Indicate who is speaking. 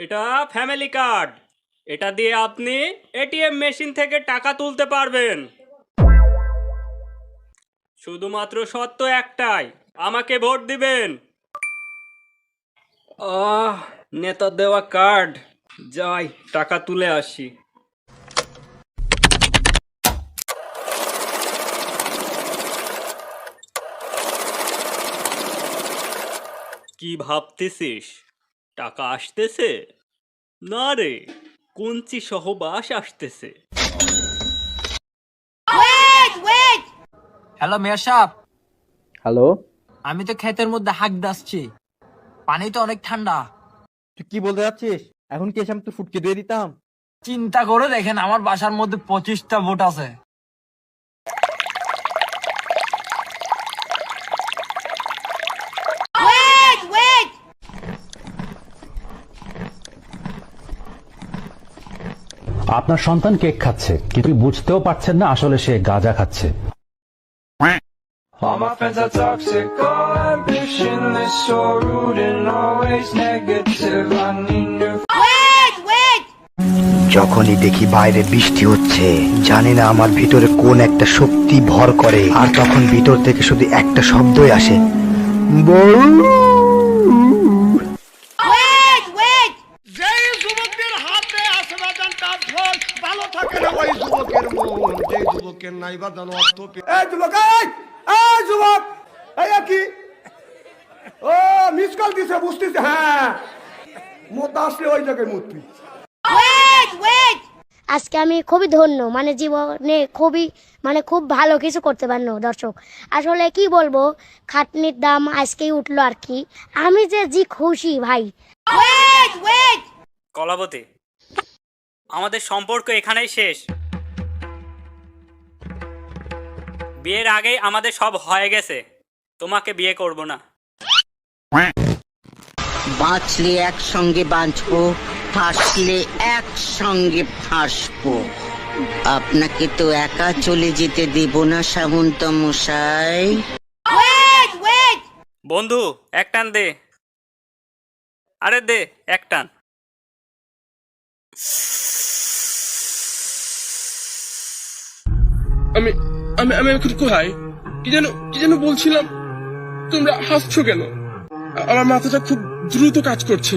Speaker 1: এটা family card. এটা দিয়ে আপনি এটিএম মেশিন থেকে টাকা তুলতে পারবেন। শুধুমাত্র শর্ত একটাই, আমাকে ভোট দিবেন। নেতা দেওয়া কার্ড, যাই টাকা তুলে আসি। কি ভাবতেছিস টাকা আসতেছে? না রে, কঞ্চি সহ বাস আসতেছে।
Speaker 2: হ্যালো মেয়র সাহেব,
Speaker 3: হ্যালো,
Speaker 2: আমি তো ক্ষেতের মধ্যে হাঁক দাসছি, পানি তো অনেক ঠান্ডা।
Speaker 3: তুই কি বলতে যাচ্ছিস? এখন কি এসে আমি তোর ফুটকে দিয়ে দিতাম?
Speaker 2: চিন্তা করে দেখেন, আমার বাসার মধ্যে 25টা ভোট আছে।
Speaker 4: আপনার সন্তান কেক খাচ্ছে, কিন্তু বুঝতেও পারছেন না আসলে সে গাঁজা খাচ্ছে।
Speaker 5: All my friends are toxic, all ambitionless, so rude and always negative. I need new.
Speaker 6: যখনই দেখি বাইরে বৃষ্টি হচ্ছে, জানি না আমার ভিতরে কোন একটা শক্তি ভর করে, আর তখন ভিতর থেকে শুধু একটা শব্দই আসে, বউ।
Speaker 7: যেই যুবকের হাতে আসে বাজানটা ফল, ভালো থাকে না ওই যুবকের মন। যে যুবকের নাই বাজানো অর্থ এই যুবক, এই যুবক, এই কি ও মিস কল দিছে, বুঝতেছে? হ্যাঁ, মোতা আসলে ওই জায়গায় মুতবি।
Speaker 8: আজকে আমি খুবই ধন্য, মানে জীবনে খুব ভালো কিছু করতে পারলো। দর্শক, আসলে কি বলবো, খাটনির দাম আজকেই উঠলো আর কি। আমি যে খুশি ভাই।
Speaker 1: কলাবতী, আমাদের সম্পর্ক এখানেই শেষ। বিয়ের আগেই আমাদের সব হয়ে গেছে, তোমাকে বিয়ে করব না।
Speaker 9: বাঁচলে একসঙ্গে বাঁচবো, ফাঁসলে একসঙ্গে ফাঁসবো। আপনাকে তো একা চলে যেতে দেব না সামন্ত মশাই।
Speaker 1: বন্ধু, এক টান দে। আরে দে এক টান।
Speaker 10: আমি আমি আমি এখন কোথায়? কি যেন বলছিলাম? তোমরা হাসছো কেন? আমার মাথাটা খুব দ্রুত কাজ করছে।